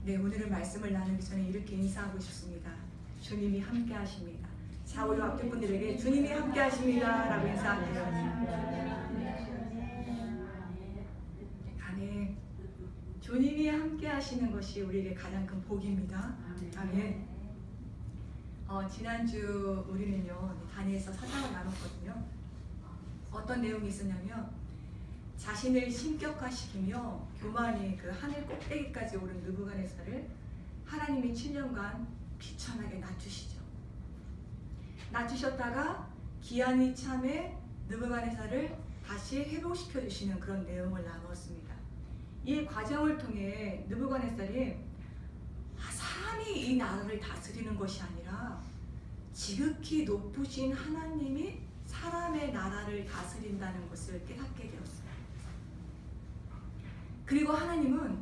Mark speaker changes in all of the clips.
Speaker 1: 네, 오늘은 말씀을 나누기 전에 이렇게 인사하고 싶습니다. 주님이 함께 하십니다. 자, 우리 앞에 분들에게 주님이 함께 하십니다 라고 인사할게요. 아멘. 주님이 함께 하시는 것이 우리에게 가장 큰 복입니다. 아멘. 지난주 우리는요, 다니엘서 4장을 나눴거든요. 어떤 내용이 있었냐면, 자신을 신격화시키며 교만히 그 하늘 꼭대기까지 오른 느부갓네살을 하나님이 7년간 비천하게 낮추시죠. 낮추셨다가 기한이 참에 느부갓네살을 다시 회복시켜 주시는 그런 내용을 나누었습니다. 이 과정을 통해 느부갓네살이 사람이 이 나라를 다스리는 것이 아니라 지극히 높으신 하나님이 사람의 나라를 다스린다는 것을 깨닫게 되었습니다. 그리고 하나님은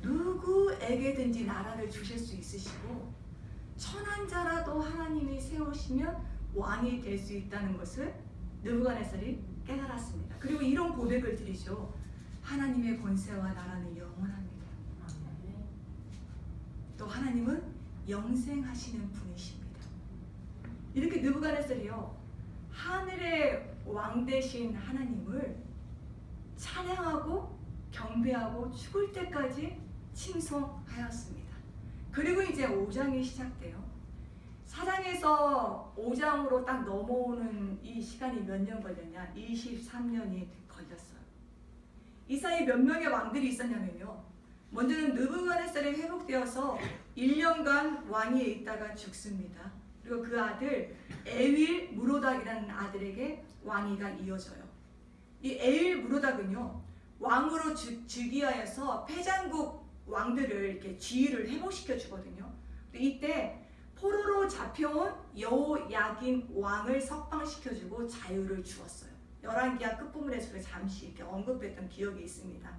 Speaker 1: 누구에게든지 나라를 주실 수 있으시고 천한 자라도 하나님이 세우시면 왕이 될 수 있다는 것을 느부갓네살이 깨달았습니다. 그리고 이런 고백을 드리죠. 하나님의 권세와 나라는 영원합니다. 또 하나님은 영생하시는 분이십니다. 이렇게 느부갓네살이요, 하늘의 왕 되신 하나님을 찬양하고 경배하고 죽을 때까지 칭송하였습니다. 그리고 이제 5장이 시작돼요. 4장에서 5장으로 딱 넘어오는 이 시간이 몇 년 걸렸냐? 23년이 걸렸어요. 이 사이 몇 명의 왕들이 있었냐면요, 먼저는 느부갓네살이 회복되어서 1년간 왕위에 있다가 죽습니다. 그리고 그 아들 에윌 무로닥이라는 아들에게 왕위가 이어져요. 이 에윌 무로닥은요, 왕으로 즉위하여서 패장국 왕들을 이렇게 지위를 회복시켜 주거든요. 이때 포로로 잡혀온 여호야긴 왕을 석방시켜 주고 자유를 주었어요. 열왕기하 끝부분에서 잠시 이렇게 언급했던 기억이 있습니다.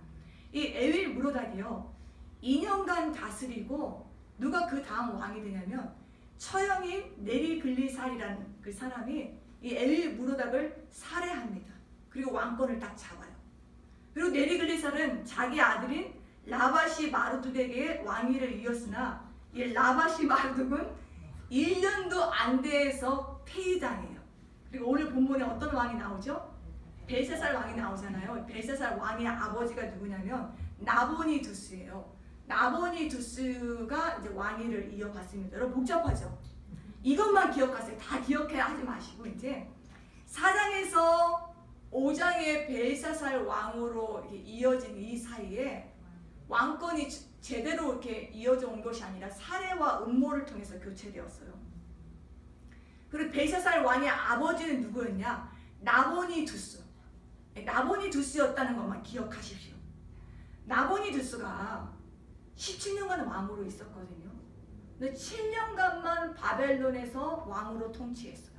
Speaker 1: 이 에윌 무로닥이요, 2년간 다스리고 누가 그 다음 왕이 되냐면 처형인 네리글리살이라는 그 사람이 이 에윌 무로닥을 살해합니다. 그리고 왕권을 딱 잡아요. 그리고 네리글리살은 자기 아들인 라바시 마르둑에게 왕위를 이었으나 이 라바시 마르둑은 1년도 안 돼서 폐위당해요. 그리고 오늘 본문에 어떤 왕이 나오죠? 벨사살 왕이 나오잖아요. 벨사살 왕의 아버지가 누구냐면 나보니두스예요. 나보니두스가 이제 왕위를 이어받습니다. 여러분 복잡하죠? 이것만 기억하세요. 다 기억해야 하지 마시고, 이제 4장에서 5장의 벨사살 왕으로 이렇게 이어진 이 사이에 왕권이 제대로 이렇게 이어져 온 것이 아니라 살해와 음모를 통해서 교체되었어요. 그리고 벨사살 왕의 아버지는 누구였냐? 나보니두스. 나보니두스였다는 것만 기억하십시오. 나보니두스가 17년간 왕으로 있었거든요. 근데 7년간만 바벨론에서 왕으로 통치했어요.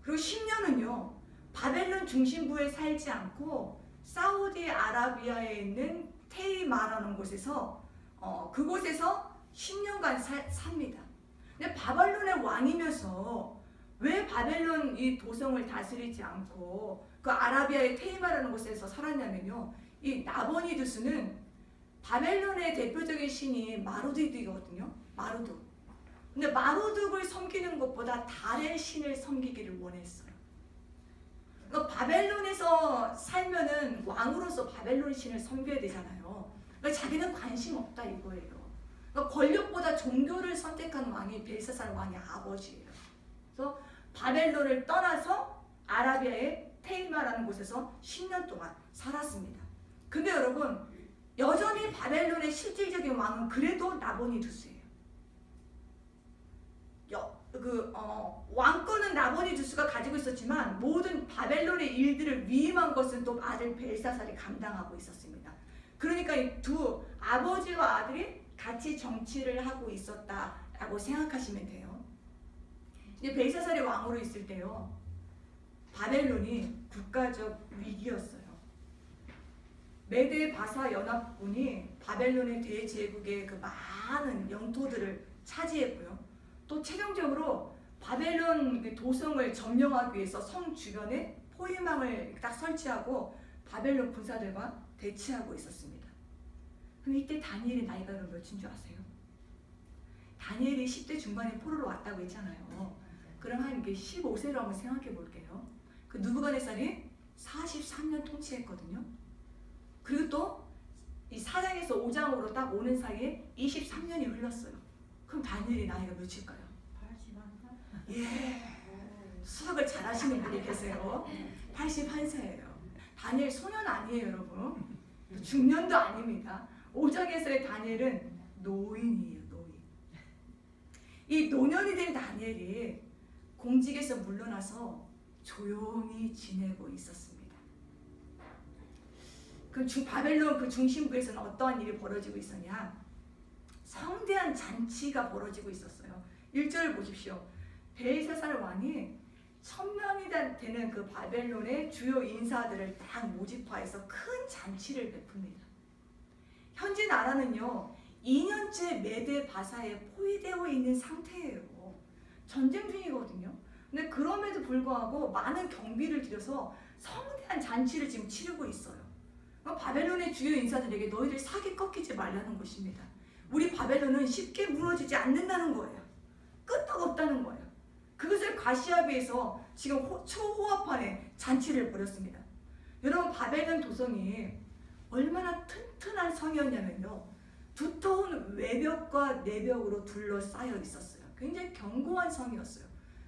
Speaker 1: 그리고 10년은요, 바벨론 중심부에 살지 않고 사우디아라비아에 있는 테이마라는 곳에서 그곳에서 10년간 삽니다. 근데 바벨론의 왕이면서 왜 바벨론 이 도성을 다스리지 않고 그 아라비아의 테이마라는 곳에서 살았냐면요, 이 나보니두스는 바벨론의 대표적인 신이 마루둑이거든요. 마루둑. 근데 마루둑을 섬기는 것보다 달의 신을 섬기기를 원했어요. 그러니까 바벨론에서 살면은 왕으로서 바벨론 신을 섬겨야 되잖아요. 그러니까 자기는 관심 없다 이거예요. 그러니까 권력보다 종교를 선택한 왕이 벨사살 왕의 아버지예요. 그래서 바벨론을 떠나서 아라비아의 테이마라는 곳에서 10년 동안 살았습니다. 근데 여러분, 여전히 바벨론의 실질적인 왕은 그래도 나보니두스예요. 왕권은 나보니두스가 가지고 있었지만 모든 바벨론의 일들을 위임한 것은 또 아들 벨사살이 감당하고 있었습니다. 그러니까 이 두 아버지와 아들이 같이 정치를 하고 있었다라고 생각하시면 돼요. 이제 벨사살이 왕으로 있을 때요, 바벨론이 국가적 위기였어요. 메데 바사 연합군이 바벨론의 대제국의 그 많은 영토들을 차지했고요. 또 최종적으로 바벨론 도성을 점령하기 위해서 성 주변에 포위망을 딱 설치하고 바벨론 군사들과 대치하고 있었습니다. 근데 이때 다니엘의 나이가 그럼 몇인 줄 아세요? 다니엘이 10대 중반에 포로로 왔다고 했잖아요. 그럼 한 15세로 한번 생각해 볼게요. 그 느부갓네살이 43년 통치했거든요. 그리고 또 이 4장에서 5장으로 딱 오는 사이에 23년이 흘렀어요. 그럼 다니엘의 나이가 몇일까요?
Speaker 2: 81살?
Speaker 1: 예, 수학을 잘하시는 분이 계세요. 81세예요. 다니엘 소년 아니에요, 여러분. 중년도 아닙니다. 5장에서의 다니엘은 노인이에요, 노인. 이 노년이 된 다니엘이 공직에서 물러나서 조용히 지내고 있었습니다. 그 바벨론 그 중심부에서는 어떠한 일이 벌어지고 있었냐? 성대한 잔치가 벌어지고 있었어요. 1절을 보십시오. 벨사살 왕이 1000명이 되는 그 바벨론의 주요 인사들을 딱 모집하여서 큰 잔치를 베풉니다. 현재 나라는요 2년째 메대 바사에 포위되어 있는 상태예요. 전쟁 중이거든요. 근데 그럼에도 불구하고 많은 경비를 들여서 성대한 잔치를 지금 치르고 있어요. 바벨론의 주요 인사들에게 너희들 사기 꺾이지 말라는 것입니다. 우리 바벨론은 쉽게 무너지지 않는다는 거예요. 끄떡없다는 거예요. 그것을 과시하기 위해서 지금 초호화판에 잔치를 벌였습니다. 여러분 바벨론 도성이 얼마나 튼튼한 성이었냐면요. 두터운 외벽과 내벽으로 둘러싸여 있었어요. 굉장히 견고한 성이었어요.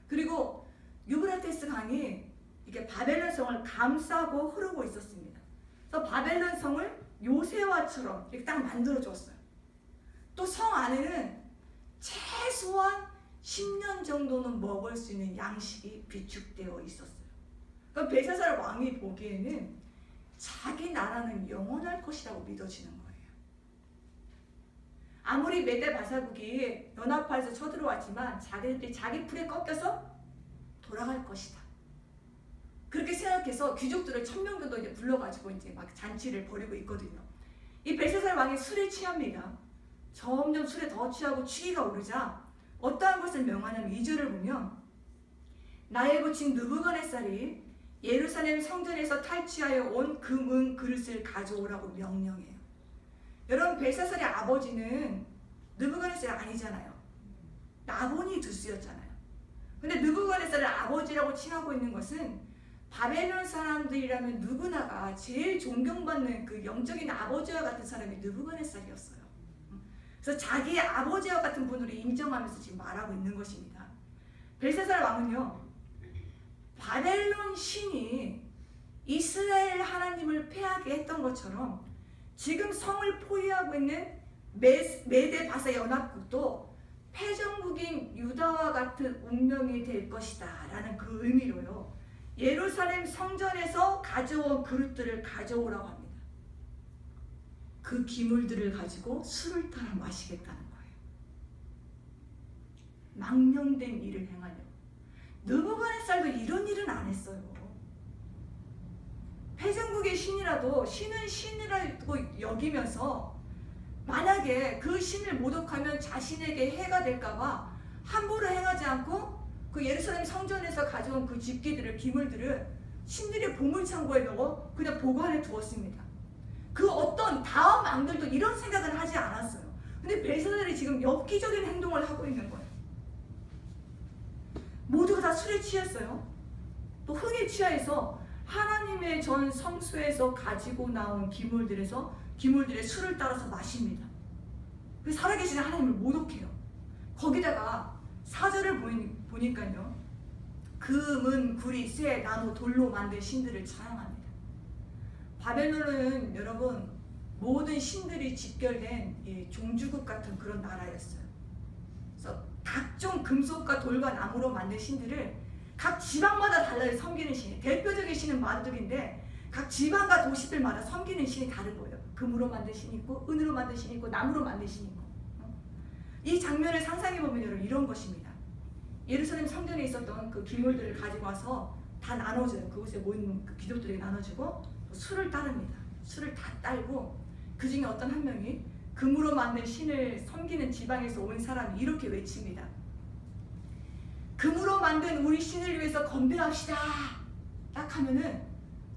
Speaker 1: 그리고 유브라테스 강이 이게 바벨론 성을 감싸고 흐르고 있었습니다. 그래서 바벨론 성을 요새화처럼 이렇게 딱 만들어 줬어요. 또 성 안에는 최소한 10년 정도는 먹을 수 있는 양식이 비축되어 있었어요. 그러니까 벨사살 왕이 보기에는 자기 나라는 영원할 것이라고 믿어지는 거예요. 아무리 메대 바사국이 연합하여서 쳐들어왔지만 자기들이 자기 풀에 꺾여서 돌아갈 것이다. 그렇게 생각해서 귀족들을 1000명 정도 이제 불러가지고 이제 막 잔치를 벌이고 있거든요. 이 벨사살 왕이 술에 취합니다. 점점 술에 더 취하고 취기가 오르자 어떠한 것을 명하냐면 2절을 보면 나의 부친 느부갓네살이 예루살렘 성전에서 탈취하여 온 금은 그릇을 가져오라고 명령해요. 여러분 벨사살의 아버지는 느부갓네살이 아니잖아요. 나보니두스였잖아요. 근데 느부갓네살을 아버지라고 칭하고 있는 것은 바벨론 사람들이라면 누구나가 제일 존경받는 그 영적인 아버지와 같은 사람이 느부갓네살이었어요. 그래서 자기의 아버지와 같은 분으로 인정하면서 지금 말하고 있는 것입니다. 벨사살 왕은요 바벨론 신이 이스라엘 하나님을 패하게 했던 것처럼 지금 성을 포위하고 있는 메대 바사 연합국도 패전국인 유다와 같은 운명이 될 것이다 라는 그 의미로요 예루살렘 성전에서 가져온 그릇들을 가져오라고 합니다. 그 기물들을 가지고 술을 따라 마시겠다는 거예요. 망령된 일을 행하려고. 느부갓네살도 이런 일은 안 했어요. 패전국의 신이라도 신은 신이라고 여기면서 만약에 그 신을 모독하면 자신에게 해가 될까봐 함부로 행하지 않고 그 예루살렘 성전에서 가져온 그 집기들을 기물들을 신들의 보물창고에 넣어 그냥 보관해 두었습니다. 그 어떤 다음 왕들도 이런 생각을 하지 않았어요. 근데 벨사살이 지금 엽기적인 행동을 하고 있는 거예요. 모두가 다 술에 취했어요. 또 흥에 취하여서 하나님의 전 성소에서 가지고 나온 기물들의 술을 따라서 마십니다. 그 살아계신 하나님을 모독해요. 거기다가 4절을 보니까요. 금은, 구리, 쇠, 나무, 돌로 만든 신들을 찬양합니다. 바벨론은 여러분 모든 신들이 집결된 종주국 같은 그런 나라였어요. 그래서 각종 금속과 돌과 나무로 만든 신들을 각 지방마다 달라요. 섬기는 신이. 대표적인 신은 마르둑인데 각 지방과 도시들마다 섬기는 신이 다른 거예요. 금으로 만든 신이 있고 은으로 만든 신이 있고 나무로 만든 신이 있고. 이 장면을 상상해보면 여러분 이런 것입니다. 예루살렘 성전에 있었던 그 기물들을 가지고 와서 다 나눠줘요. 그곳에 모인 그 귀족들에게 나눠주고 술을 따릅니다. 술을 다 딸고 그 중에 어떤 한 명이 금으로 만든 신을 섬기는 지방에서 온 사람이 이렇게 외칩니다. 금으로 만든 우리 신을 위해서 건배합시다. 딱 하면은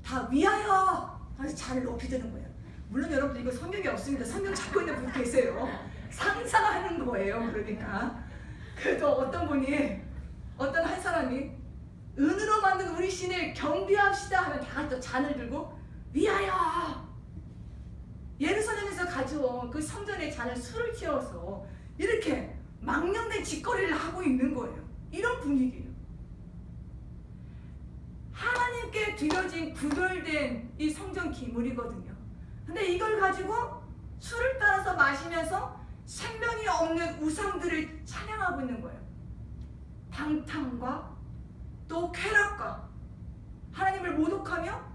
Speaker 1: 다 위하여 하면서 잔을 높이 드는 거예요. 물론 여러분들 이거 성경에 없습니다. 성경 찾고 있는 분 계세요. 상상하는 거예요. 그러니까 그래도 어떤 분이 어떤 한 사람이 은으로 만든 우리 신을 경배합시다 하면 다 같이 또 잔을 들고 위하여 예루살렘에서 가져온 그 성전의 잔을 술을 채워서 이렇게 망령된 짓거리를 하고 있는 거예요. 이런 분위기예요. 하나님께 드려진 구별된 이 성전 기물이거든요. 근데 이걸 가지고 술을 따라서 마시면서 생명이 없는 우상들을 찬양하고 있는 거예요. 방탕과 또 쾌락과 하나님을 모독하며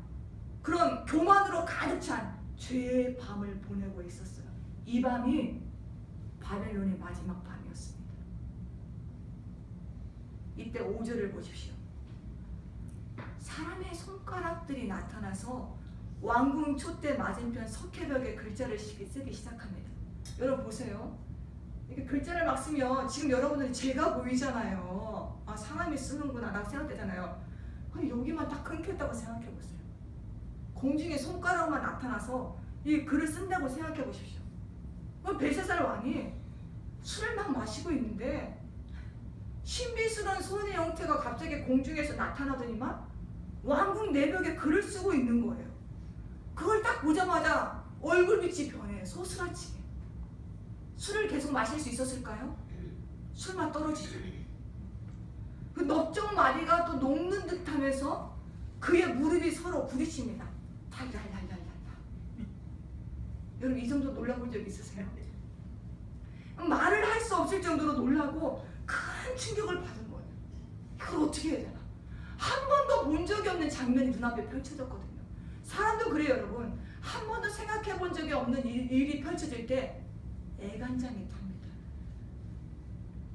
Speaker 1: 그런 교만으로 가득 찬 죄의 밤을 보내고 있었어요. 이 밤이 바벨론의 마지막 밤이었습니다. 이때 5절을 보십시오. 사람의 손가락들이 나타나서 왕궁 촛대 맞은편 석회벽에 글자를 쓰기 시작합니다. 여러분 보세요. 이렇게 글자를 막 쓰면 지금 여러분들은 제가 보이잖아요. 아, 사람이 쓰는구나 라고 생각되잖아요. 아니, 여기만 딱 끊겼다고 생각해보세요. 공중에 손가락만 나타나서 이 글을 쓴다고 생각해보십시오. 벨사살 왕이 술을 막 마시고 있는데 신비스러운 손의 형태가 갑자기 공중에서 나타나더니만 왕궁 내벽에 글을 쓰고 있는 거예요. 그걸 딱 보자마자 얼굴빛이 변해. 소스라치게. 술을 계속 마실 수 있었을까요? 술만 떨어지죠. 그 넓적 마디가 또 녹는 듯 하면서 그의 무릎이 서로 부딪힙니다. 달달달달달달. 여러분 이 정도 놀라본 적 있으세요? 말을 할 수 없을 정도로 놀라고 큰 충격을 받은 거예요. 이걸 어떻게 해야 되나? 한 번도 본 적이 없는 장면이 눈앞에 펼쳐졌거든요. 사람도 그래요, 여러분. 한 번도 생각해 본 적이 없는 일이 펼쳐질 때 애간장이 탑니다.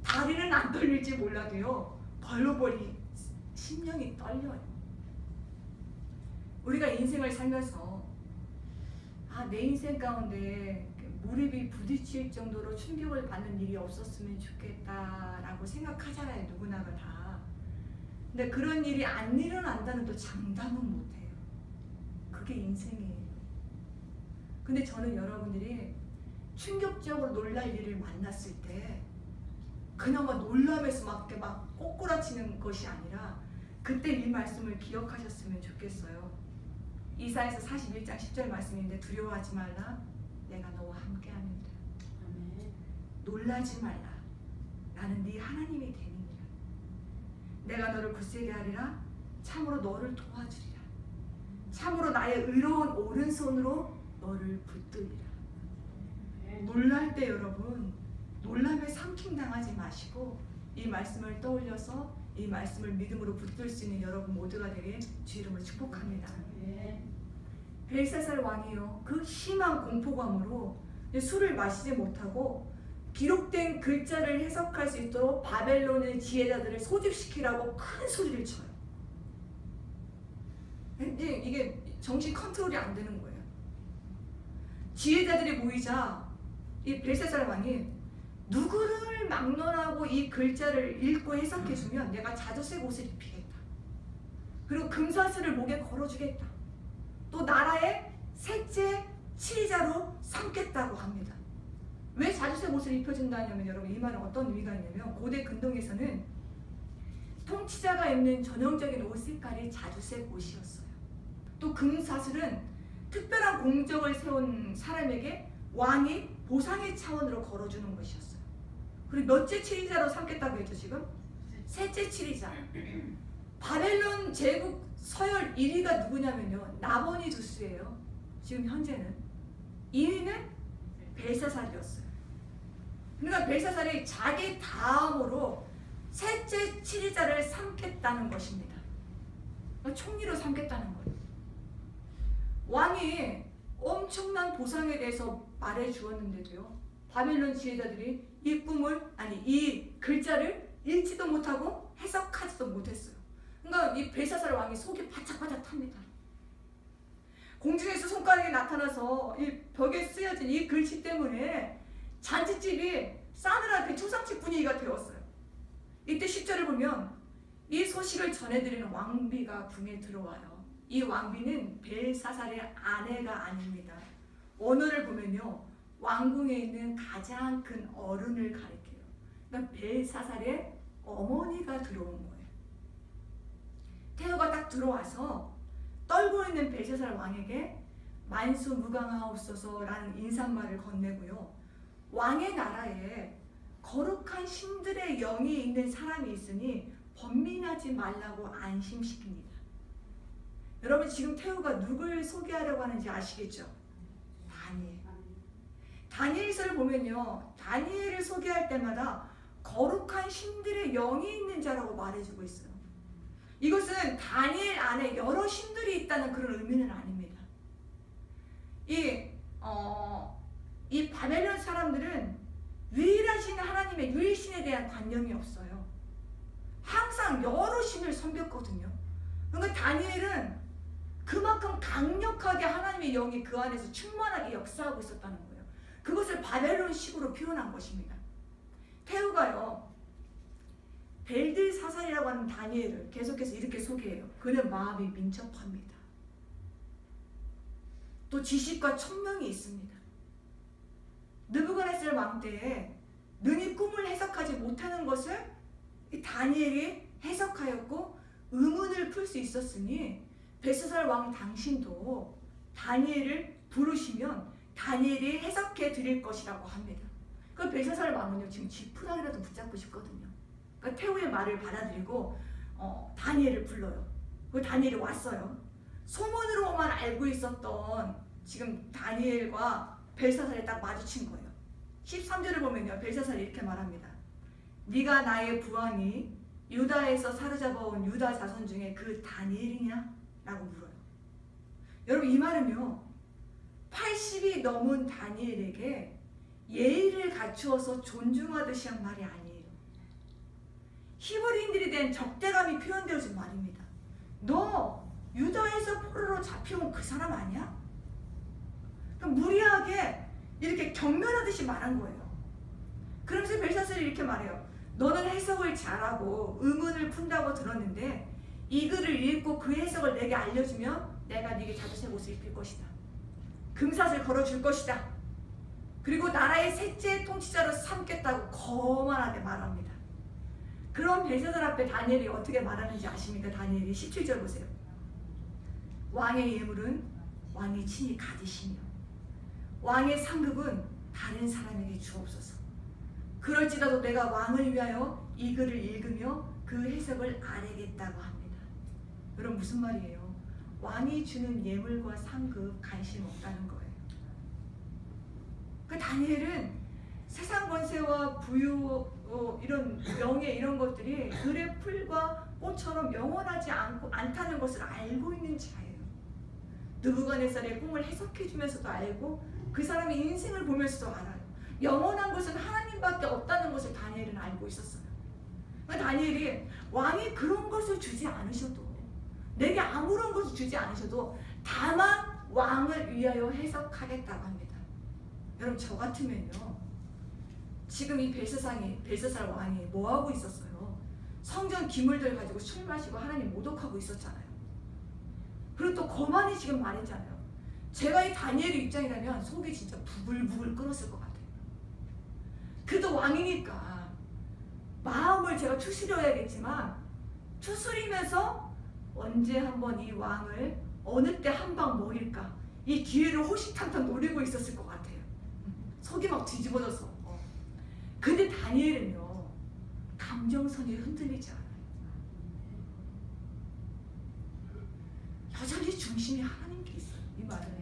Speaker 1: 다리는 안 떨릴지 몰라도요, 벌벌이 심령이 떨려요. 우리가 인생을 살면서 내 인생 가운데 무릎이 부딪힐 정도로 충격을 받는 일이 없었으면 좋겠다라고 생각하잖아요. 누구나가 다. 근데 그런 일이 안 일어난다는 또 장담은 못해요. 그게 인생이에요. 근데 저는 여러분들이 충격적으로 놀랄 일을 만났을 때 그나마 놀라면서 막 이렇게 막 꼬꾸라치는 것이 아니라 그때 이 말씀을 기억하셨으면 좋겠어요. 이사야서 41장 10절 말씀인데 두려워하지 말라. 내가 너와 함께하는데 놀라지 말라. 나는 네 하나님이 되느니라. 내가 너를 굳세게 하리라. 참으로 너를 도와주리라. 참으로 나의 의로운 오른손으로 너를 붙들리라. 놀랄 때 여러분 놀람에 삼킴당하지 마시고 이 말씀을 떠올려서 이 말씀을 믿음으로 붙들 수 있는 여러분 모두가 되길 주 이름으로 축복합니다. 벨사살 왕이요 그 심한 공포감으로 술을 마시지 못하고 기록된 글자를 해석할 수 있도록 바벨론의 지혜자들을 소집시키라고 큰 소리를 쳐요. 근데 이게 정신 컨트롤이 안 되는 거예요. 지혜자들이 모이자 이 벨사살 왕이 누구를 막론하고 이 글자를 읽고 해석해주면 내가 자주색 옷을 입히겠다. 그리고 금사슬을 목에 걸어주겠다. 또 나라의 셋째 치리자로 삼겠다고 합니다. 왜 자주색 옷을 입혀준다냐면 여러분 이 말은 어떤 의미가 있냐면 고대 근동에서는 통치자가 입는 전형적인 옷 색깔이 자주색 옷이었어요. 또 금사슬은 특별한 공적을 세운 사람에게 왕이 보상의 차원으로 걸어주는 것이었어요. 그리고 몇째 치리자로 삼겠다고 했죠 지금? 셋째 치리자. 바벨론 제국 서열 1위가 누구냐면요 나보니두스예요. 지금 현재는 2위는 벨사살이었어요. 그러니까 벨사살이 자기 다음으로 셋째 치리자를 삼겠다는 것입니다. 총리로 삼겠다는 거예요. 왕이 엄청난 보상에 대해서 말해 주었는데도요 바벨론 지혜자들이 이 글자를 읽지도 못하고 해석하지도 못했어요. 그러니까 이 벨사살 왕이 속이 바짝바짝 탑니다. 공중에서 손가락이 나타나서 이 벽에 쓰여진 이 글씨 때문에 잔치집이 싸늘한 그 초상집 분위기가 되었어요. 이때 10절을 보면 이 소식을 전해드리는 왕비가 궁에 들어와요. 이 왕비는 벨사살의 아내가 아닙니다. 원어를 보면요, 왕궁에 있는 가장 큰 어른을 가리켜요. 그러니까 벨사살의 어머니가 들어온 거예요. 태후가 딱 들어와서 떨고 있는 벨사살 왕에게 만수무강하옵소서라는 인사말을 건네고요. 왕의 나라에 거룩한 신들의 영이 있는 사람이 있으니 번민하지 말라고 안심시킵니다. 여러분 지금 태후가 누굴 소개하려고 하는지 아시겠죠? 다니엘. 다니엘서를 보면요, 다니엘을 소개할 때마다 거룩한 신들의 영이 있는 자라고 말해주고 있어요. 이것은 다니엘 안에 여러 신들이 있다는 그런 의미는 아닙니다. 이 바벨론 사람들은 유일하신 하나님의 유일신에 대한 관념이 없어요. 항상 여러 신을 섬겼거든요. 그러니까 다니엘은 그만큼 강력하게 하나님의 영이 그 안에서 충만하게 역사하고 있었다는 거예요. 그것을 바벨론식으로 표현한 것입니다. 태후가요, 벨드사살이라고 하는 다니엘을 계속해서 이렇게 소개해요. 그는 마음이 민첩합니다. 또 지식과 총명이 있습니다. 느부갓네살 왕 때에 능히 꿈을 해석하지 못하는 것을 다니엘이 해석하였고 의문을 풀 수 있었으니 벨사살 왕 당신도 다니엘을 부르시면 다니엘이 해석해 드릴 것이라고 합니다. 그 벨사살 왕은요 지금 지푸라기라도 붙잡고 싶거든요. 그러니까 태후의 말을 받아들이고 다니엘을 불러요. 그 다니엘이 왔어요. 소문으로만 알고 있었던 지금 다니엘과 벨사살이 딱 마주친 거예요. 13절을 보면요, 벨사살이 이렇게 말합니다. 네가 나의 부하니 유다에서 사로잡아온 유다 자손 중에 그 다니엘이냐? 라고 물어요. 여러분 이 말은요, 80이 넘은 다니엘에게 예의를 갖추어서 존중하듯이 한 말이 아니에요. 히브리인들에 대한 적대감이 표현되어진 말입니다. 너 유다에서 포로로 잡혀온 그 사람 아니야? 무리하게 이렇게 경멸하듯이 말한 거예요. 그러면서 벨사살이 이렇게 말해요. 너는 해석을 잘하고 의문을 푼다고 들었는데 이 글을 읽고 그 해석을 내게 알려주면 내가 네게 자주색 옷을 입힐 것이다. 금삿을 걸어줄 것이다. 그리고 나라의 셋째 통치자로 삼겠다고 거만하게 말합니다. 그런 벨사살 앞에 다니엘이 어떻게 말하는지 아십니까? 다니엘이 17절 보세요. 왕의 예물은 왕이 친히 가지시며 왕의 상급은 다른 사람에게 주옵소서. 그럴지라도 내가 왕을 위하여 이 글을 읽으며 그 해석을 아뢰겠다고 합니다. 여러분 무슨 말이에요? 왕이 주는 예물과 상급 관심 없다는 거예요. 그 다니엘은 세상 권세와 부유, 이런 명예 이런 것들이 들의 풀과 꽃처럼 영원하지 않다는 것을 알고 있는 자예요. 느부갓네살의 꿈을 해석해 주면서도 알고 그 사람의 인생을 보면서도 알아요. 영원한 것은 하나님밖에 없다는 것을 다니엘은 알고 있었어요. 다니엘이 왕이 그런 것을 주지 않으셔도, 내게 아무런 것을 주지 않으셔도 다만 왕을 위하여 해석하겠다고 합니다. 여러분 저 같으면요, 지금 이 벨사살 왕이 뭐 하고 있었어요? 성전 기물들 가지고 술 마시고 하나님 모독하고 있었잖아요. 그리고 또 거만히 지금 말했잖아요. 제가 이 다니엘의 입장이라면 속이 진짜 부글부글 끓었을 것 같아요. 그래도 왕이니까 마음을 제가 추스려야겠지만 추스리면서 언제 한번 이 왕을 어느 때 한 방 먹일까, 이 기회를 호시탐탐 노리고 있었을 것 같아요. 속이 막 뒤집어져서. 근데 다니엘은요, 감정선이 흔들리지 않아요. 여전히 중심이 하나님께 있어요. 이 말은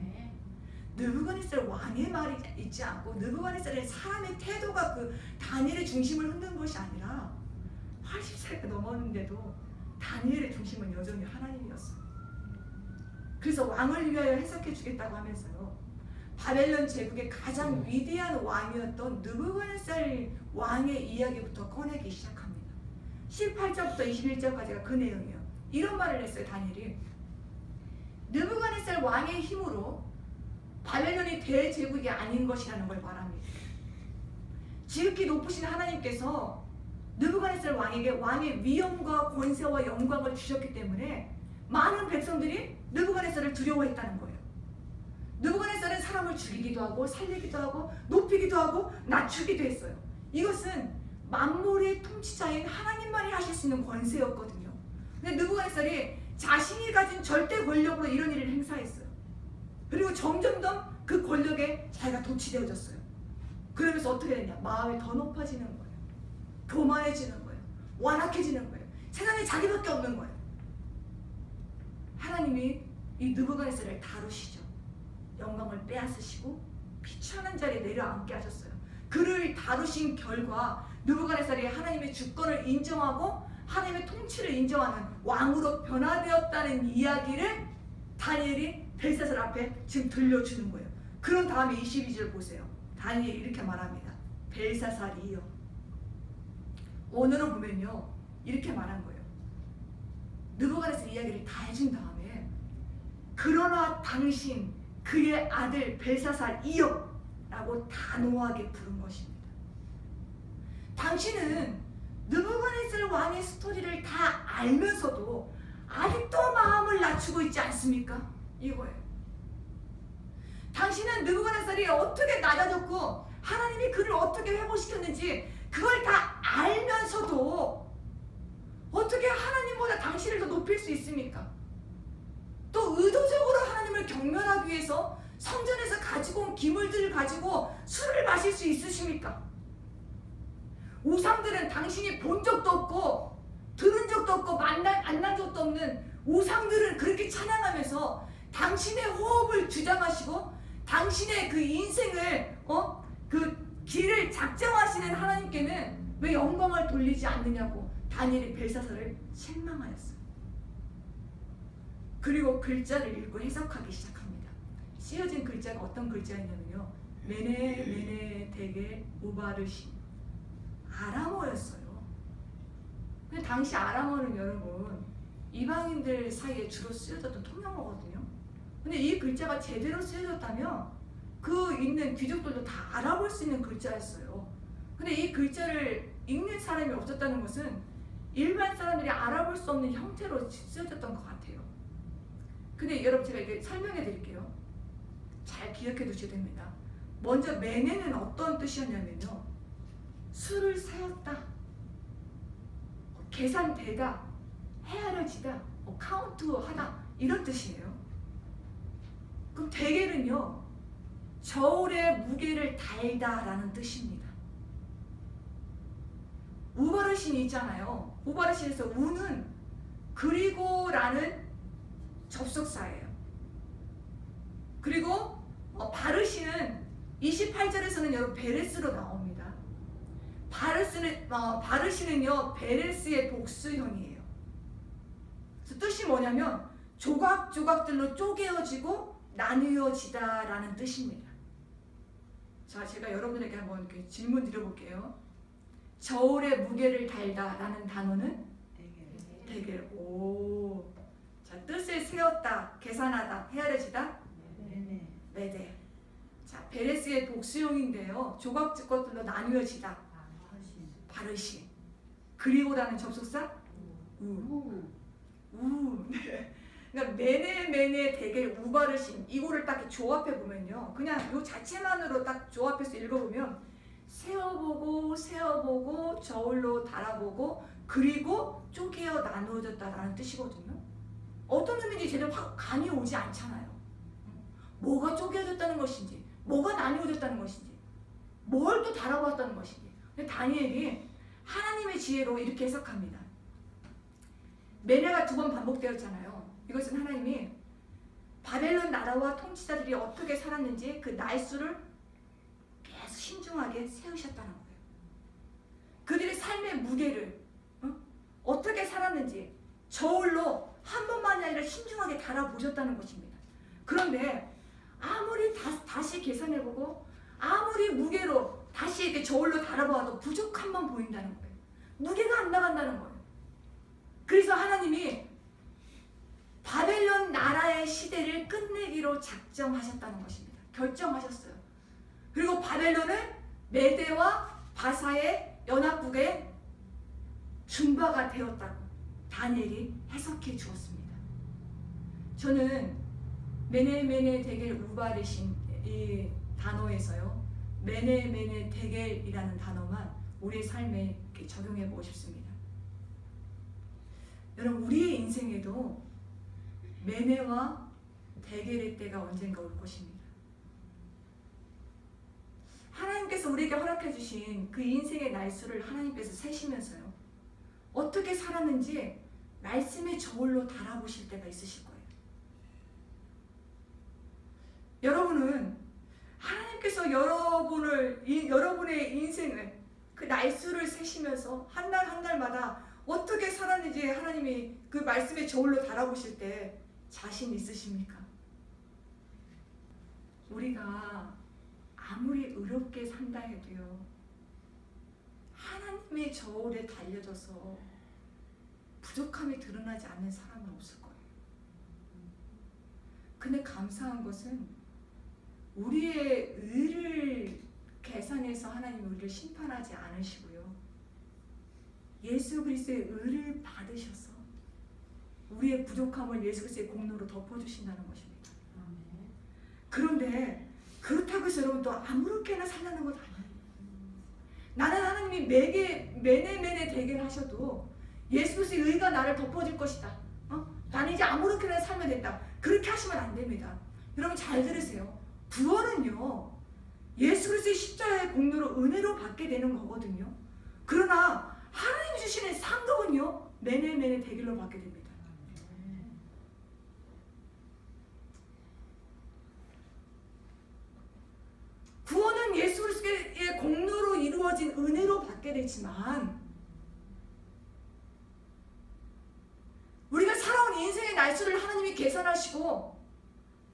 Speaker 1: 느부갓네살 왕의 말이 있지 않고 느부갓네살의 사람의 태도가 그 다니엘의 중심을 흔든 것이 아니라 80세가 넘었는데도 다니엘의 중심은 여전히 하나님이었어요. 그래서 왕을 위하여 해석해 주겠다고 하면서요, 바벨론 제국의 가장 위대한 왕이었던 느부갓네살 왕의 이야기부터 꺼내기 시작합니다. 18절부터 21절까지가 그 내용이에요. 이런 말을 했어요. 다니엘이 느부갓네살 왕의 힘으로 바벨론이 대제국이 아닌 것이라는 걸 말합니다. 지극히 높으신 하나님께서 느부갓네살 왕에게 왕의 위엄과 권세와 영광을 주셨기 때문에 많은 백성들이 느부갓네살을 두려워했다는 거예요. 느부갓네살은 사람을 죽이기도 하고 살리기도 하고 높이기도 하고 낮추기도 했어요. 이것은 만물의 통치자인 하나님만이 하실 수 있는 권세였거든요. 근데 느부갓네살이 자신이 가진 절대 권력으로 이런 일을 행사했어요. 그리고 점점점 그 권력에 자기가 도취되어졌어요. 그러면서 어떻게 됐냐? 마음이 더 높아지는 거예요. 교만해지는 거예요. 완악해지는 거예요. 세상에 자기밖에 없는 거예요. 하나님이 이 느부갓네살을 다루시죠. 영광을 빼앗으시고 비천한 자리에 내려앉게 하셨어요. 그를 다루신 결과 느부갓네살이 하나님의 주권을 인정하고 하나님의 통치를 인정하는 왕으로 변화되었다는 이야기를 다니엘이 벨사살 앞에 지금 들려주는 거예요. 그런 다음에 22절 보세요. 다니엘이 이렇게 말합니다. 벨사살이요. 오늘은 보면요. 이렇게 말한 거예요. 느부갓네살 이야기를 다 해준 다음에 그러나 당신 그의 아들 벨사살이요 라고 단호하게 부른 것입니다. 당신은 느부갓네살 왕의 스토리를 다 알면서도 아직도 마음을 낮추고 있지 않습니까? 이거예요. 당신은 느부갓네살이 어떻게 낮아졌고 하나님이 그를 어떻게 회복시켰는지 그걸 다 알면서도 어떻게 하나님보다 당신을 더 높일 수 있습니까? 또 의도적으로 하나님을 경멸하기 위해서 성전에서 가지고 온 기물들을 가지고 술을 마실 수 있으십니까? 우상들은 당신이 본 적도 없고 들은 적도 없고 만난 적도 없는 우상들을 그렇게 찬양하면서 당신의 호흡을 주장하시고 당신의 그 인생을 그 길을 작정하시는 하나님께는 왜 영광을 돌리지 않느냐고 다니엘이 벨사살을 책망하였어요. 그리고 글자를 읽고 해석하기 시작합니다. 쓰여진 글자가 어떤 글자였냐면요. 메네 데겔 우바르신 아람어였어요. 근데 당시 아람어는 여러분 이방인들 사이에 주로 쓰여졌던 통용어거든요. 근데 이 글자가 제대로 쓰여졌다면 그 읽는 귀족들도 다 알아볼 수 있는 글자였어요. 근데 이 글자를 읽는 사람이 없었다는 것은 일반 사람들이 알아볼 수 없는 형태로 쓰여졌던 것 같아요. 근데 여러분 제가 이게 설명해 드릴게요. 잘 기억해 두셔야 됩니다. 먼저 메네는 어떤 뜻이었냐면요. 수를 세었다, 계산되다, 헤아려지다, 카운트하다 이런 뜻이에요. 그럼 데겔은요. 저울의 무게를 달다라는 뜻입니다. 우바르신이 있잖아요. 우바르신에서 우는 그리고라는 접속사예요. 그리고 바르신은 28절에서는 여러분 베레스로 나옵니다. 바르신은요 베레스의 복수형이에요. 그래서 뜻이 뭐냐면 조각조각들로 쪼개어지고 나누어지다라는 뜻입니다. 자, 제가 여러분에게 한번 이렇게 질문 드려볼게요. 저울의 무게를 달다라는 단어는 데겔. 오. 자, 뜻을 세웠다, 계산하다, 헤아려지다. 네네. 자, 베레스의 복수형인데요. 조각조각들로 나누어지다. 바르신. 그리고라는 접속사. 네. 그러니까 메네 데겔 우바르신 이거를 딱 조합해 보면요. 그냥 요 자체만으로 딱 조합해서 읽어보면 세어보고 저울로 달아보고 그리고 쪼개어 나누어졌다라는 뜻이거든요. 어떤 의미인지 제대로 감이 오지 않잖아요. 뭐가 쪼개어졌다는 것인지, 뭐가 나누어졌다는 것인지, 뭘 또 달아보았다는 것인지. 근데 다니엘이 하나님의 지혜로 이렇게 해석합니다. 메네가 2번 반복되었잖아요. 이것은 하나님이 바벨론 나라와 통치자들이 어떻게 살았는지 그 날수를 계속 신중하게 세우셨다는 거예요. 그들의 삶의 무게를 어떻게 살았는지 저울로 한 번만이 아니라 신중하게 달아보셨다는 것입니다. 그런데 아무리 다시 계산해보고 아무리 무게로 다시 이렇게 저울로 달아봐도 부족함만 보인다는 거예요. 무게가 안 나간다는 거예요. 그래서 하나님이 바벨론 나라의 시대를 끝내기로 작정하셨다는 것입니다. 결정하셨어요. 그리고 바벨론은 메대와 바사의 연합국의 중바가 되었다고 다니엘이 해석해 주었습니다. 저는 메네메네 데겔 우바르신 이 단어에서요, 메네메네 데겔이라는 단어만 우리의 삶에 적용해 보고 싶습니다. 여러분, 우리의 인생에도 메네와 데겔의 때가 언젠가 올 것입니다. 하나님께서 우리에게 허락해 주신 그 인생의 날수를 하나님께서 세시면서요, 어떻게 살았는지 말씀의 저울로 달아보실 때가 있으실 거예요. 여러분은 하나님께서 여러분의 인생을 그 날수를 세시면서 한 날 한 날마다 어떻게 살았는지 하나님이 그 말씀의 저울로 달아보실 때 자신 있으십니까? 우리가 아무리 의롭게 산다 해도요, 하나님의 저울에 달려져서 부족함이 드러나지 않는 사람은 없을 거예요. 근데 감사한 것은 우리의 의를 계산해서 하나님이 우리를 심판하지 않으시고요, 예수 그리스도의 의를 받으셔서 우리의 부족함을 예수 그리스도의 공로로 덮어주신다는 것입니다. 그런데 그렇다고 해서 여러분 또 아무렇게나 살라는 것 아니에요. 나는 하나님이 매네매네 되게 하셔도 예수 그리스도의 의가 나를 덮어줄 것이다. 나는 이제 아무렇게나 살면 된다. 그렇게 하시면 안 됩니다. 여러분 잘 들으세요. 구원은요, 예수 그리스도의 십자가의 공로로 은혜로 받게 되는 거거든요. 그러나 하나님이 주시는 상급은요, 매네매네 대길로 받게 됩니다. 구원은 예수 그리스도의 공로로 이루어진 은혜로 받게 되지만, 우리가 살아온 인생의 날수를 하나님이 계산하시고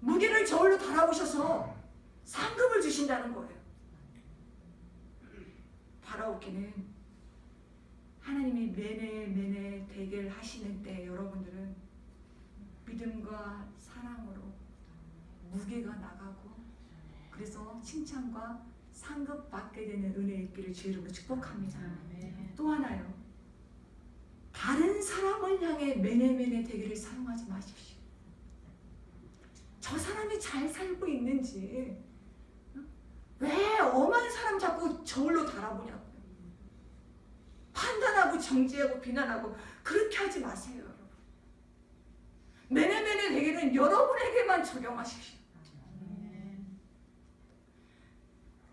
Speaker 1: 무게를 저울로 달아보셔서 상급을 주신다는 거예요. 바라오케는 하나님이 매네 대결 하시는 때 여러분들은 믿음과 사랑으로 무게가 나가고, 그래서 칭찬과 상급 받게 되는 은혜의 있기를 주의 이름으로 축복합니다. 또 하나요, 다른 사람을 향해 매네 대결을 사용하지 마십시오. 저 사람이 잘 살고 있는지 왜 엄한 사람 자꾸 저울로 달아보냐고요. 판단하고 정죄하고 비난하고 그렇게 하지 마세요. 여러분, 매네 대결은 여러분에게만 적용하십시오.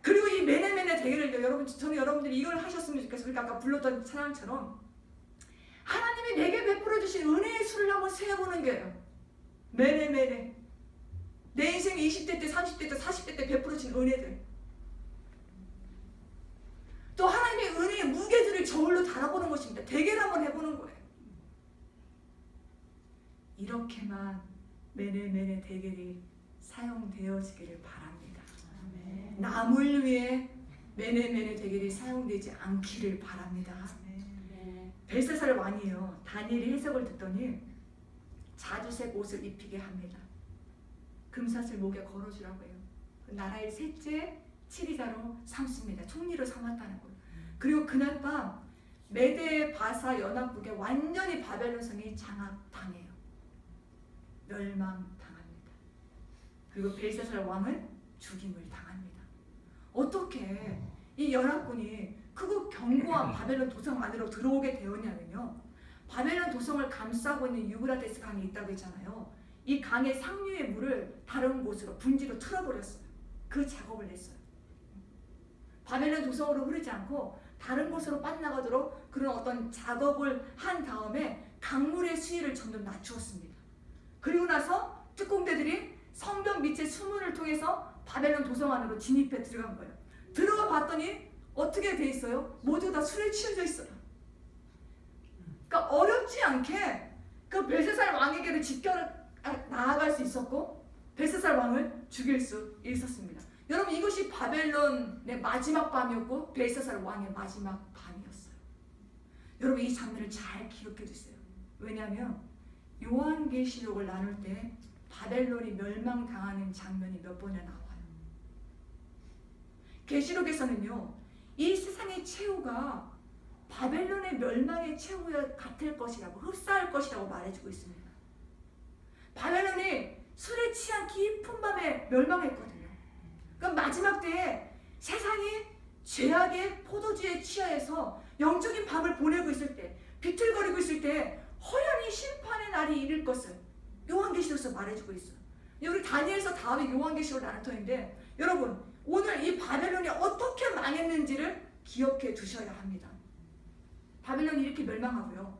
Speaker 1: 그리고 이 매네 대결을 여러분, 저는 여러분들이 이걸 하셨으면 좋겠어요. 우리가 아까 불렀던 찬양처럼 하나님이 내게 베풀어 주신 은혜의 수를 한번 세어보는 거예요. 매네 내 인생 20대 때, 30대 때, 40대 때 베풀어 주신 은혜들, 또 하나님의 은혜의 무게들을 저울로 달아보는 것입니다. 대결 한번 해보는 거예요. 이렇게만 매네 대결이 사용되어지기를 바랍니다. 남을 위해 매네 대결이 사용되지 않기를 바랍니다. 벨사살 왕이요, 다니엘의 해석을 듣더니 자주색 옷을 입히게 합니다. 금사슬 목에 걸어주라고 해요. 나라의 셋째 치리자로 삼습니다. 총리로 삼았다는 거예요. 그리고 그날 밤 메데 바사 연합국에 완전히 바벨론 성이 장악당해요. 멸망당합니다. 그리고 벨사살 왕은 죽임을 당합니다. 어떻게 이 연합군이 크고 견고한 바벨론 도성 안으로 들어오게 되었냐면요, 바벨론 도성을 감싸고 있는 유브라데스 강이 있다고 했잖아요. 이 강의 상류의 물을 다른 곳으로 분지로 틀어버렸어요. 그 작업을 했어요. 바벨론 도성으로 흐르지 않고 다른 곳으로 빠져나가도록 그런 어떤 작업을 한 다음에 강물의 수위를 점점 낮추었습니다. 그리고 나서 특공대들이 성벽 밑의 수문을 통해서 바벨론 도성 안으로 진입해 들어간 거예요. 들어가 봤더니 어떻게 돼 있어요? 모두 다 술에 취해져 있어요. 그러니까 어렵지 않게 그 벨사살 왕에게를 지켜 나아갈 수 있었고, 벨사살 왕을 죽일 수 있었습니다. 여러분, 이것이 바벨론의 마지막 밤이었고 벨사살 왕의 마지막 밤이었어요. 여러분, 이 장면을 잘 기억해 주세요. 왜냐하면 요한계시록을 나눌 때 바벨론이 멸망당하는 장면이 몇 번이나 나와요. 계시록에서는요, 이 세상의 최후가 바벨론의 멸망의 최후와 같을 것이라고, 흡사할 것이라고 말해주고 있습니다. 바벨론이 술에 취한 깊은 밤에 멸망했거든요. 그럼 마지막 때에 세상이 죄악의 포도주에 취하여서 영적인 밤을 보내고 있을 때, 비틀거리고 있을 때 허연히 심판의 날이 이를 것을 요한계시록에서 말해주고 있어요. 우리 다니엘서 다음에 요한계시록 나누터인데, 여러분 오늘 이 바벨론이 어떻게 망했는지를 기억해 두셔야 합니다. 바벨론이 이렇게 멸망하고요.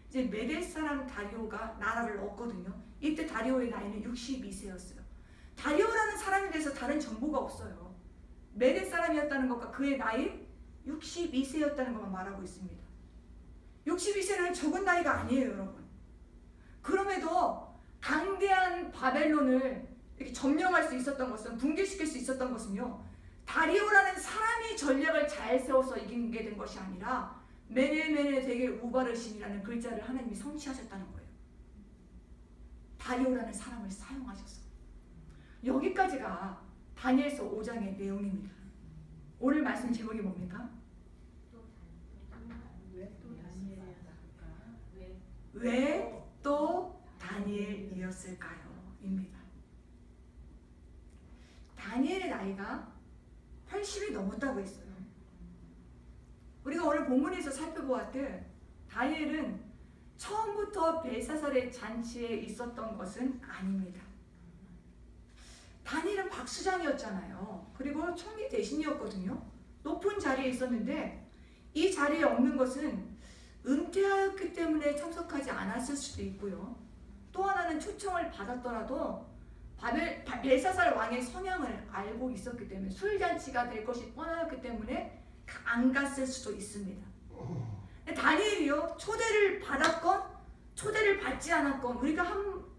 Speaker 1: 이제 메대 사람 다리오가 나라를 얻거든요. 이때 다리오의 나이는 62세였어요. 다리오라는 사람에 대해서 다른 정보가 없어요. 메대 사람이었다는 것과 그의 나이 62세였다는 것만 말하고 있습니다. 62세는 적은 나이가 아니에요, 여러분. 그럼에도 강대한 바벨론을 이렇게 점령할 수 있었던 것은, 붕괴시킬 수 있었던 것은요, 다리오라는 사람이 전략을 잘 세워서 이긴 게 된 것이 아니라 메네메네 되게 우바르신이라는 글자를 하나님이 성취하셨다는 거예요. 다리오라는 사람을 사용하셔서. 여기까지가 다니엘서 5장의 내용입니다. 오늘 말씀 제목이 뭡니까? 왜 또 다니엘이었을까요? 입니다. 다니엘의 나이가 80이 넘었다고 했어요. 우리가 오늘 본문에서 살펴보았듯 다니엘은 처음부터 벨사살의 잔치에 있었던 것은 아닙니다. 다니엘은 박수장이었잖아요. 그리고 총리 대신이었거든요. 높은 자리에 있었는데 이 자리에 없는 것은 은퇴하였기 때문에 참석하지 않았을 수도 있고요. 또 하나는 초청을 받았더라도 벨사살 왕의 성향을 알고 있었기 때문에, 술잔치가 될 것이 뻔하였기 때문에 안 갔을 수도 있습니다. 다니엘이요, 초대를 받았건 초대를 받지 않았건 우리가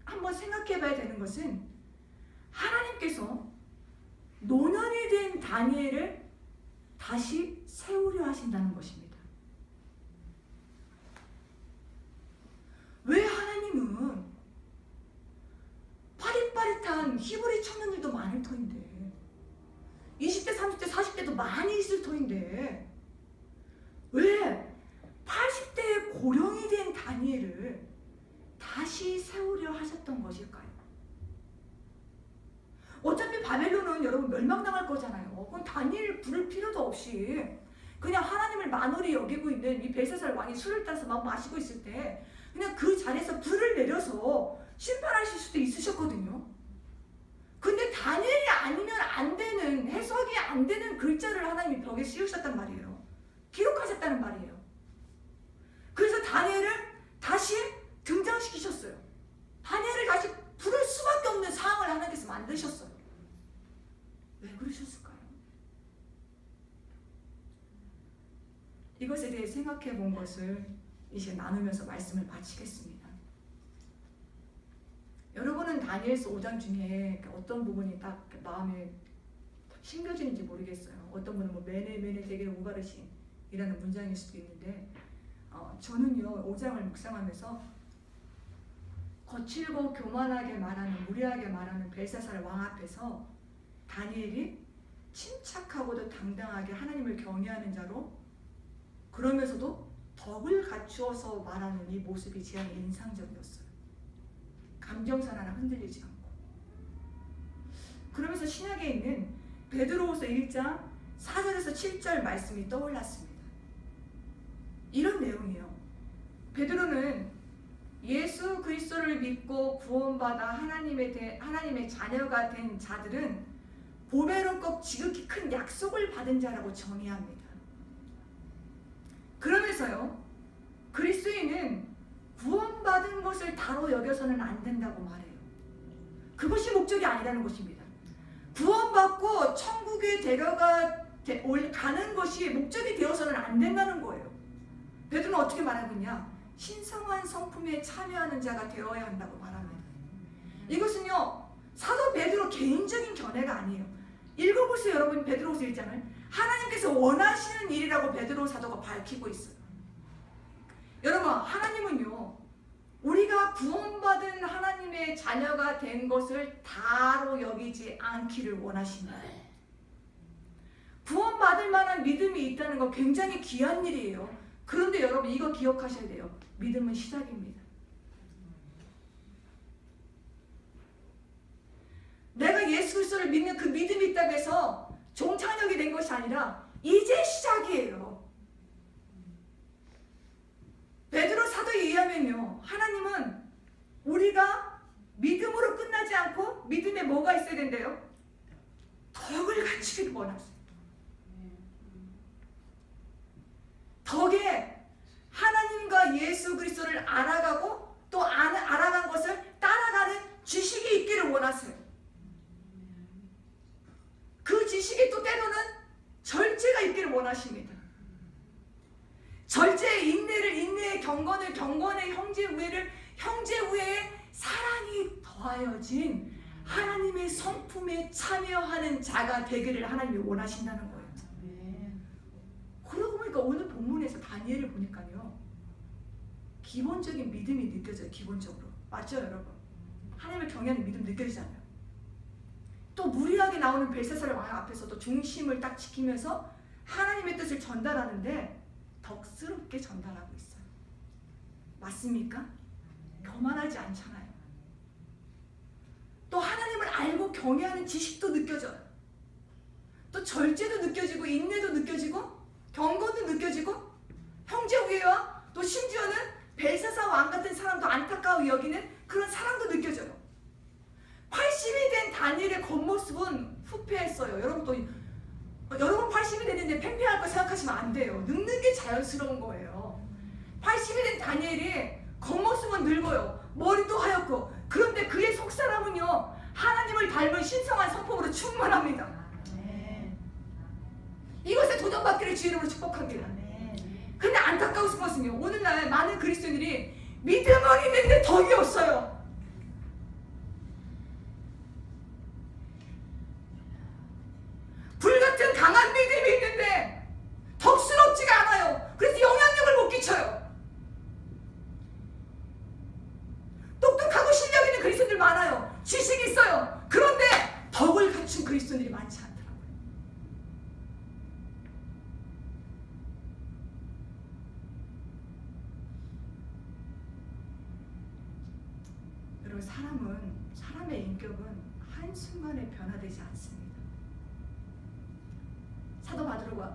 Speaker 1: 한번 생각해 봐야 되는 것은, 하나님께서 노년이 된 다니엘을 다시 세우려 하신다는 것입니다. 왜 하나님은 빠릿빠릿한 히브리 청년들도 많을 터인데, 20대, 30대, 40대도 많이 있을 터인데 왜 80대의 고령이 된 다니엘을 다시 세우려 하셨던 것일까요? 어차피 바벨론은 여러분 멸망당할 거잖아요. 그럼 다니엘 부를 필요도 없이 그냥 하나님을 만홀히 여기고 있는 이 벨사살 왕이 술을 따서 막 마시고 있을 때 그냥 그 자리에서 불을 내려서 심판하실 수도 있으셨거든요. 근데 다니엘이 아니면 안 되는, 해석이 안 되는 글자를 하나님이 벽에 씌우셨단 말이에요. 기록하셨다는 말이에요. 그래서 다니엘을 다시 등장시키셨어요. 다니엘을 다시 부를 수밖에 없는 상황을 하나님께서 만드셨어요. 왜 그러셨을까요? 이것에 대해 생각해 본 것을 이제 나누면서 말씀을 마치겠습니다. 여러분은 다니엘서 5장 중에 어떤 부분이 딱 마음에 심겨지는지 모르겠어요. 어떤 분은 뭐 메네 되게 우바르신이라는 문장일 수도 있는데, 저는요 5장을 묵상하면서 거칠고 교만하게 말하는, 무례하게 말하는 벨사살 왕 앞에서 다니엘이 침착하고도 당당하게 하나님을 경외하는 자로, 그러면서도 덕을 갖추어서 말하는 이 모습이 제 안에 인상적이었어요. 감정선 하나 흔들리지 않고. 그러면서 신약에 있는 베드로후서 1장 4절에서 7절 말씀이 떠올랐습니다. 이런 내용이에요. 베드로는 예수 그리스도를 믿고 구원받아 하나님의 자녀가 된 자들은 보배롭고 지극히 큰 약속을 받은 자라고 정의합니다. 그러면서요, 그리스도인은 구원받은 것을 다로 여겨서는 안 된다고 말해요. 그것이 목적이 아니라는 것입니다. 구원받고 천국에 가는 것이 목적이 되어서는 안 된다는 거예요. 베드로는 어떻게 말하고 있냐? 신성한 성품에 참여하는 자가 되어야 한다고 말합니다. 이것은요, 사도 베드로 개인적인 견해가 아니에요. 읽어보세요, 여러분. 베드로후서 1장을 하나님께서 원하시는 일이라고 베드로 사도가 밝히고 있어요. 여러분, 하나님은요, 우리가 구원받은 하나님의 자녀가 된 것을 다로 여기지 않기를 원하십니다. 구원받을 만한 믿음이 있다는 거 굉장히 귀한 일이에요. 그런데 여러분, 이거 기억하셔야 돼요. 믿음은 시작입니다. 그리스도를 믿는 그 믿음이 있다고 해서 종착역이 된 것이 아니라 이제 시작이에요. 베드로 사도에 의하면요, 하나님은 우리가 믿음으로 끝나지 않고 믿음에 뭐가 있어야 된대요? 덕을 갖추기를 원하세요. 덕에 하나님과 예수 그리스도를 알아가고 또 알아간 것을 따라가는 지식이 있기를 원하세요. 그 지식이 또 때로는 절제가 있기를 원하십니다. 절제의 인내를, 인내의 경건을, 경건의 형제 우애를, 형제 우애의 사랑이 더하여진 하나님의 성품에 참여하는 자가 되기를 하나님이 원하신다는 거예요. 그러고 보니까 오늘 본문에서 다니엘을 보니까요, 기본적인 믿음이 느껴져요. 기본적으로. 맞죠, 여러분? 하나님을 경외하는 믿음 느껴지잖아요. 또 무리하게 나오는 벨사살 왕 앞에서도 중심을 딱 지키면서 하나님의 뜻을 전달하는데 덕스럽게 전달하고 있어요. 맞습니까? 교만하지 않잖아요. 또 하나님을 알고 경외하는 지식도 느껴져요. 또 절제도 느껴지고 인내도 느껴지고 경건도 느껴지고 형제 우애와 또 심지어는 벨사살 왕 같은 사람도 안타까워 여기는 그런 사랑도 느껴져요. 80이 된 다니엘의 겉모습은 후패했어요. 여러분 80이 됐는데 팽팽할 거 생각하시면 안 돼요. 늙는 게 자연스러운 거예요. 80이 된 다니엘이 겉모습은 늙어요. 머리도 하얗고. 그런데 그의 속사람은요, 하나님을 닮은 신성한 성품으로 충만합니다. 이것에 도전받기를 주 이름으로 축복합니다. 근데 안타까운 것은요, 오늘날 많은 그리스도인들이 믿음은 있는데 덕이 없어요. 불같은 강한 믿음이 있는데 덕스럽지가 않아요. 그래서 영향력을 못 끼쳐요. 똑똑하고 실력 있는 그리스도인들 많아요. 지식이 있어요. 그런데 덕을 갖춘 그리스도인들이 많지 않더라고요. 여러분, 사람의 인격은 한순간에 변화되지 않습니다. 사도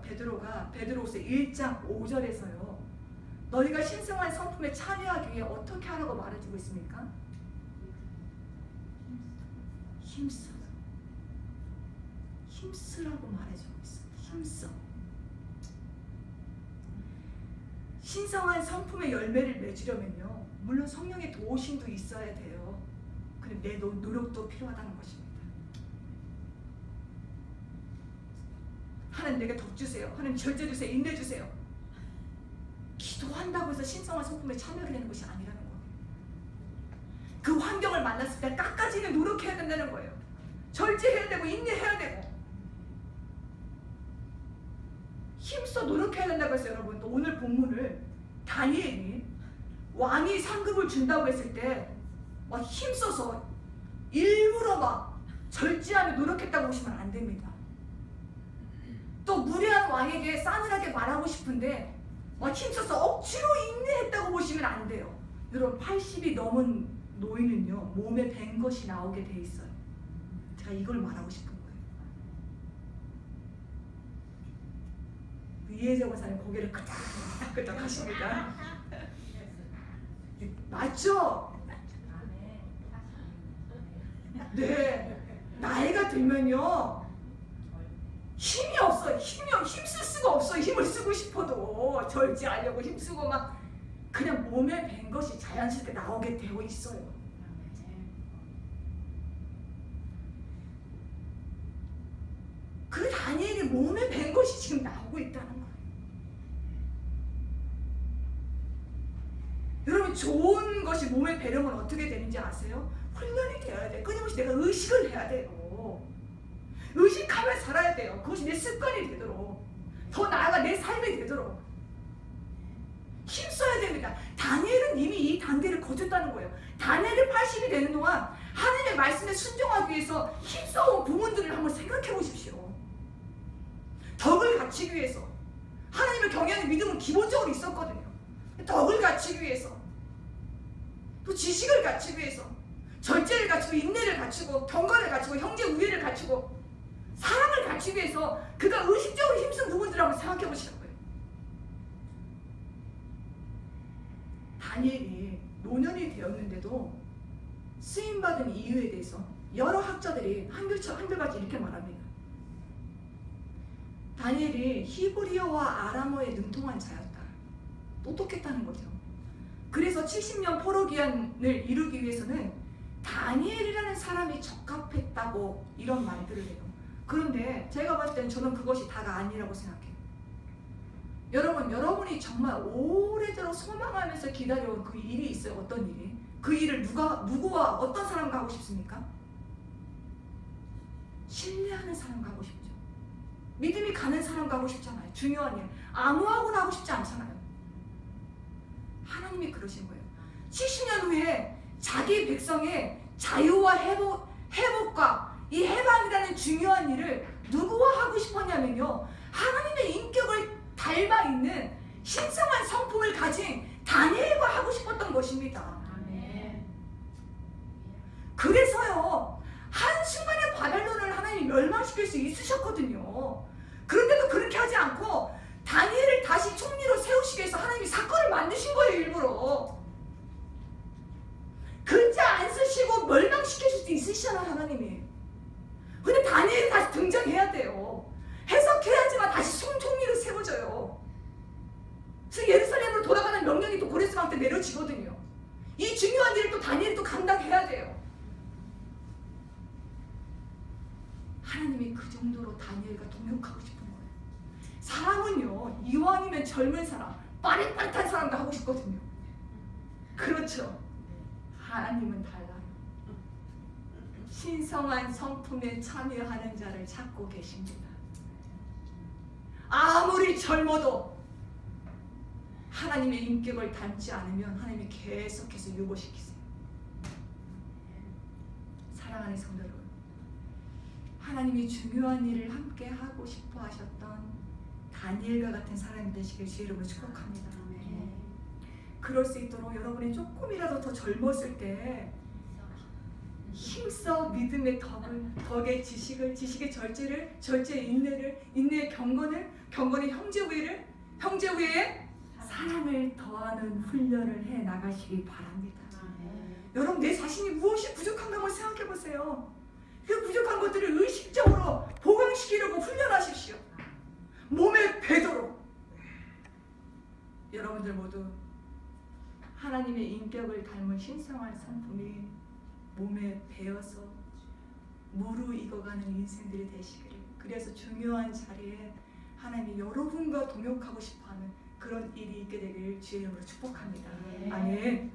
Speaker 1: 베드로가 베드로후서 1장 5절에서요, 너희가 신성한 성품에 참여하기 위해 어떻게 하라고 말해주고 있습니까? 힘쓰라고 말해주고 있어요. 힘써. 신성한 성품의 열매를 맺으려면요, 물론 성령의 도우심도 있어야 돼요. 근데 내 노력도 필요하다는 것입니다. 하나님 내게 덕 주세요. 하나님 절제 주세요. 인내 주세요. 기도한다고 해서 신성한 성품에 참여하게 되는 것이 아니라는 거예요. 그 환경을 만났을 때 끝까지는 노력해야 된다는 거예요. 절제해야 되고 인내해야 되고 힘써 노력해야 된다고 했어요. 여러분, 또 오늘 본문을 다니엘이 왕이 상급을 준다고 했을 때 막 힘써서 일부러 막 절제하며 노력했다고 보시면 안 됩니다. 또 무례한 왕에게 싸늘하게 말하고 싶은데 막 힘써서 억지로 인내했다고 보시면 안 돼요. 여러분, 80이 넘은 노인은요, 몸에 밴 것이 나오게 돼 있어요. 제가 이걸 말하고 싶은 거예요. 이혜재 권사님 고개를 끄덕끄덕 하십니다. 맞죠? 네, 나이가 들면요 힘이 없어요. 힘쓸 수가 없어요. 힘을 쓰고 싶어도 절제하려고 힘쓰고 막 그냥 몸에 밴 것이 자연스럽게 나오게 되어 있어요. 그 다니엘이 몸에 밴 것이 지금 나오고 있다는 거예요. 여러분, 좋은 것이 몸에 배려면 어떻게 되는지 아세요? 훈련이 되어야 돼요. 끊임없이 내가 의식을 해야 돼요. 의식하며 살아야 돼요. 그것이 내 습관이 되도록, 더 나아가 내 삶이 되도록 힘써야 됩니다. 다니엘은 이미 이 단계를 거쳤다는 거예요. 다니엘이 80이 되는 동안 하나님의 말씀에 순종하기 위해서 힘써온 부분들을 한번 생각해 보십시오. 덕을 갖추기 위해서, 하나님을 경외하는 믿음은 기본적으로 있었거든요. 덕을 갖추기 위해서, 또 지식을 갖추기 위해서, 절제를 갖추고 인내를 갖추고 경건을 갖추고 형제 우애를 갖추고 사랑을 갖추기 위해서 그가 의식적으로 힘쓴 부분들을 한번 생각해 보시라고요. 다니엘이 노년이 되었는데도 쓰임받은 이유에 대해서 여러 학자들이 한결같이 이렇게 말합니다. 다니엘이 히브리어와 아람어에 능통한 자였다. 똑똑했다는 거죠. 그래서 70년 포로 기한을 이루기 위해서는 다니엘이라는 사람이 적합했다고 이런 말들을 해요. 그런데 제가 봤을 때는 저는 그것이 다가 아니라고 생각해요. 여러분이 정말 오래도록 소망하면서 기다려온 그 일이 있어요. 어떤 일이? 그 일을 누구와 어떤 사람과 하고 싶습니까? 신뢰하는 사람과 하고 싶죠. 믿음이 가는 사람과 하고 싶잖아요. 중요한 일. 아무하고나 하고 싶지 않잖아요. 하나님이 그러신 거예요. 70년 후에 자기 백성의 자유와 회복과 이 해방이라는 중요한 일을 누구와 하고 싶었냐면요. 하나님의 인격을 닮아 있는 신성한 성품을 가진 다니엘과 하고 싶었던 것입니다. 그래서요, 한순간에 바벨론을 하나님이 멸망시킬 수 있으셨거든요. 그런데도 그렇게 하지 않고 다니엘을 다시 총리로 세우시기 위해서 하나님이 사건을 만드신 거예요. 일부러 글자 안 쓰시고 멸망시킬 수도 있으시잖아요. 하나님이. 근데 다니엘이 다시 등장해야 돼요. 해석해야지만 다시 총리로 세워져요. 그래서 예루살렘으로 돌아가는 명령이 또 고레스 왕 때 내려지거든요. 이 중요한 일을 또 다니엘이 또 감당해야 돼요. 하나님이 그 정도로 다니엘과 동역하고 싶은 거예요. 사람은요, 이왕이면 젊은 사람, 빠릿빠릿한 사람도 하고 싶거든요. 그렇죠. 하나님은 달라요. 신성한 성품에 참여하는 자를 찾고 계십니다. 아무리 젊어도 하나님의 인격을 닮지 않으면 하나님이 계속해서 유보시키세요. 사랑하는 성도 여러분, 하나님이 중요한 일을 함께 하고 싶어 하셨던 다니엘과 같은 사람이 되시길 주의 이름으로 축복합니다. 그럴 수 있도록 여러분이 조금이라도 더 젊었을 때 힘써 믿음의 덕의 지식의 절제를, 절제의 인내를, 인내의 경건의 형제 우애의 사랑을 더하는 훈련을 해 나가시기 바랍니다. 여러분, 내 자신이 무엇이 부족한가 한번 생각해 보세요. 그 부족한 것들을 의식적으로 보강시키려고 훈련하십시오. 몸에 배도록. 여러분들 모두 하나님의 인격을 닮은 신성한 성품이 몸에 배어서 무르익어가는 인생들이 되시기를, 그래서 중요한 자리에 하나님이 여러분과 동역하고 싶어하는 그런 일이 있게 되기를 주의 이름으로 축복합니다. 아멘.